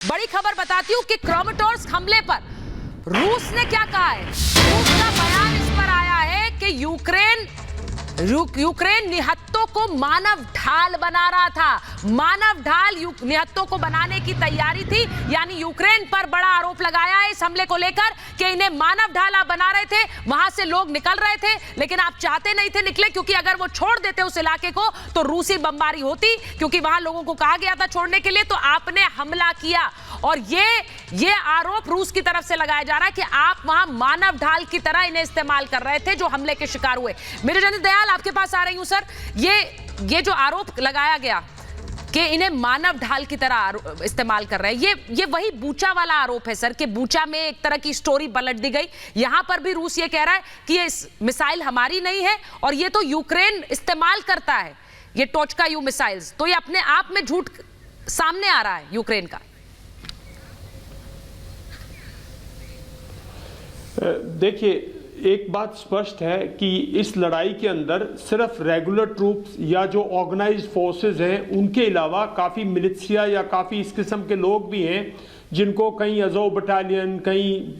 बड़ी खबर बताती हूं कि क्रामाटोर्स्क हमले पर रूस ने क्या कहा है। रूस का बयान इस पर आया है कि यूक्रेन निहत्तों को मानव ढाल बना रहा था। मानव ढाल निहत्तों को बनाने की तैयारी थी, यानी यूक्रेन पर बड़ा आरोप लगाया है इस हमले को लेकर कि इन्हें मानव ढाल आप बना रहे थे। वहां से लोग निकल रहे थे, लेकिन आप चाहते नहीं थे निकले, क्योंकि अगर वो छोड़ देते उस इलाके को तो रूसी बमबारी होती, क्योंकि वहां लोगों को कहा गया था छोड़ने के लिए। तो आपने हमला किया और ये आरोप रूस की तरफ से लगाया जा रहा है कि आप वहां मानव ढाल की तरह इन्हें इस्तेमाल कर रहे थे जो हमले के शिकार हुए। मेरे जनित दयाल, आपके पास आ रही हूं सर। ये जो आरोप लगाया गया कि इन्हें मानव ढाल की तरह इस्तेमाल कर रहे हैं, ये वही बूचा वाला आरोप है सर, कि बूचा में एक तरह की स्टोरी पलट दी गई। यहां पर भी रूस ये कह रहा है कि ये मिसाइल हमारी नहीं है और ये तो यूक्रेन इस्तेमाल करता है, ये टोचका यू मिसाइल्स। तो ये अपने आप में झूठ सामने आ रहा है यूक्रेन का। देखिए, एक बात स्पष्ट है कि इस लड़ाई के अंदर सिर्फ रेगुलर ट्रूप्स या जो ऑर्गेनाइज्ड फोर्सेस हैं उनके अलावा काफ़ी मिलिशिया या काफ़ी इस किस्म के लोग भी हैं, जिनको कहीं अज़ोव बटालियन, कहीं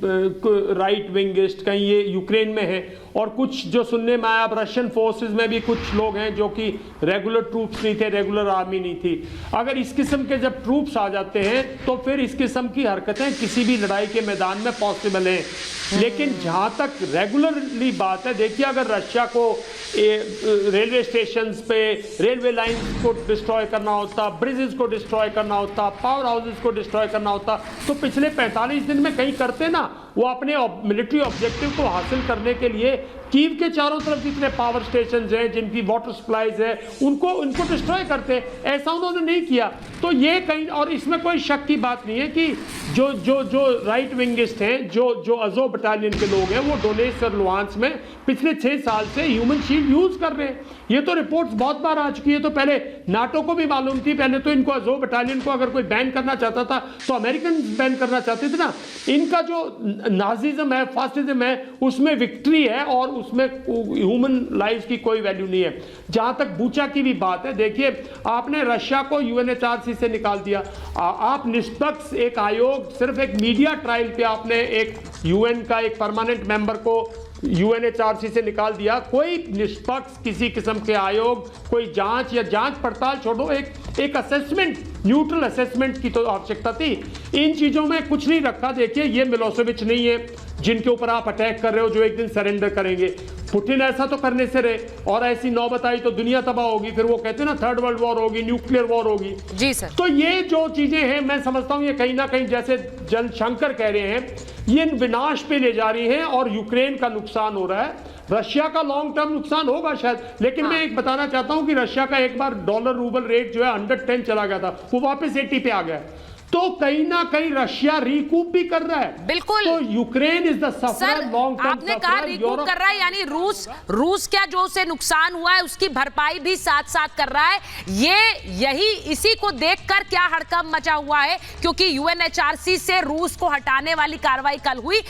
राइट विंगिस्ट, कहीं ये यूक्रेन में है, और कुछ जो सुनने में आया अब रशियन फोर्सेस में भी कुछ लोग हैं जो कि रेगुलर ट्रूप्स नहीं थे, रेगुलर आर्मी नहीं थी। अगर इस किस्म के जब ट्रूप्स आ जाते हैं तो फिर इस किस्म की हरकतें किसी भी लड़ाई के मैदान में पॉसिबल हैं। लेकिन जहां तक रेगुलरली बात है, देखिए, अगर रशिया को रेलवे स्टेशन पे रेलवे लाइंस को डिस्ट्रॉय करना होता, ब्रिजेस को डिस्ट्रॉय करना होता, पावर हाउसेस को डिस्ट्रॉय करना होता, तो पिछले 45 दिन में कहीं करते ना। वो अपने मिलिट्री ऑब्जेक्टिव को हासिल करने के लिए कीव के चारों तरफ जितने पावर स्टेशन हैं, जिनकी वाटर सप्लाईज है, उनको डिस्ट्रॉय करते। ऐसा उन्होंने नहीं किया। तो ये कहीं, और इसमें कोई शक की बात नहीं है कि जो राइट विंगिस्ट हैं, जो अज़ोव बटालियन के लोग हैं, वो डोनेट्स्क और लुहांस्क में पिछले 6 साल से ह्यूमन शील्ड यूज कर रहे हैं। ये तो रिपोर्ट्स बहुत बार आ चुकी है। तो पहले नाटो को भी मालूम थी, पहले तो इनको अज़ोव बटालियन को अगर कोई बैन करना चाहता था तो अमेरिकन बैन करना चाहते थे ना। इनका जो नाजिज्म है, फासिज्म है, उसमें विक्ट्री है और उसमें ह्यूमन लाइफ की कोई वैल्यू नहीं है। जहां तक बूचा की भी बात है, देखिए, आपने रशिया को यूएनएचआरसी से निकाल दिया। आप निष्पक्ष एक आयोग, सिर्फ एक मीडिया ट्रायल पे आपने एक यूएन का एक परमानेंट मेंबर को यूएनएचआरसी से निकाल दिया। कोई निष्पक्ष किसी किस्म के आयोग, कोई जांच या जांच पड़ताल छोड़ो, एक असेसमेंट, न्यूट्रल असेसमेंट की तो आवश्यकता थी। इन चीजों में कुछ नहीं रखा। देखिए, ये मिलोसेविच नहीं है जिनके ऊपर आप अटैक कर रहे हो, जो एक दिन सरेंडर करेंगे। पुतिन ऐसा तो करने से रहे, और ऐसी नौबत आई तो दुनिया तबाह होगी। फिर वो कहते हैं ना, थर्ड वर्ल्ड वॉर होगी, न्यूक्लियर वॉर होगी। जी सर। तो ये जो चीजें हैं, मैं समझता हूं ये कहीं ना कहीं, जैसे जनशंकर कह रहे हैं, ये विनाश पे ले जा रही हैं और यूक्रेन का नुकसान हो रहा है। रशिया का लॉन्ग टर्म नुकसान होगा शायद, लेकिन मैं एक बताना चाहता हूं कि रशिया का एक बार डॉलर रूबल रेट जो है 110 चला गया था, वो वापस 80 पे आ गया। तो कहीं ना कहीं रशिया रिकूप भी कर रहा है। बिल्कुल। तो Ukraine is the sufferer, long term आपने कहा रिकूप कर रहा है, यानी रूस क्या जो उसे नुकसान हुआ है उसकी भरपाई भी साथ साथ कर रहा है। इसी को देखकर क्या हड़कंप मचा हुआ है, क्योंकि यूएनएचआरसी से रूस को हटाने वाली कार्रवाई कल हुई।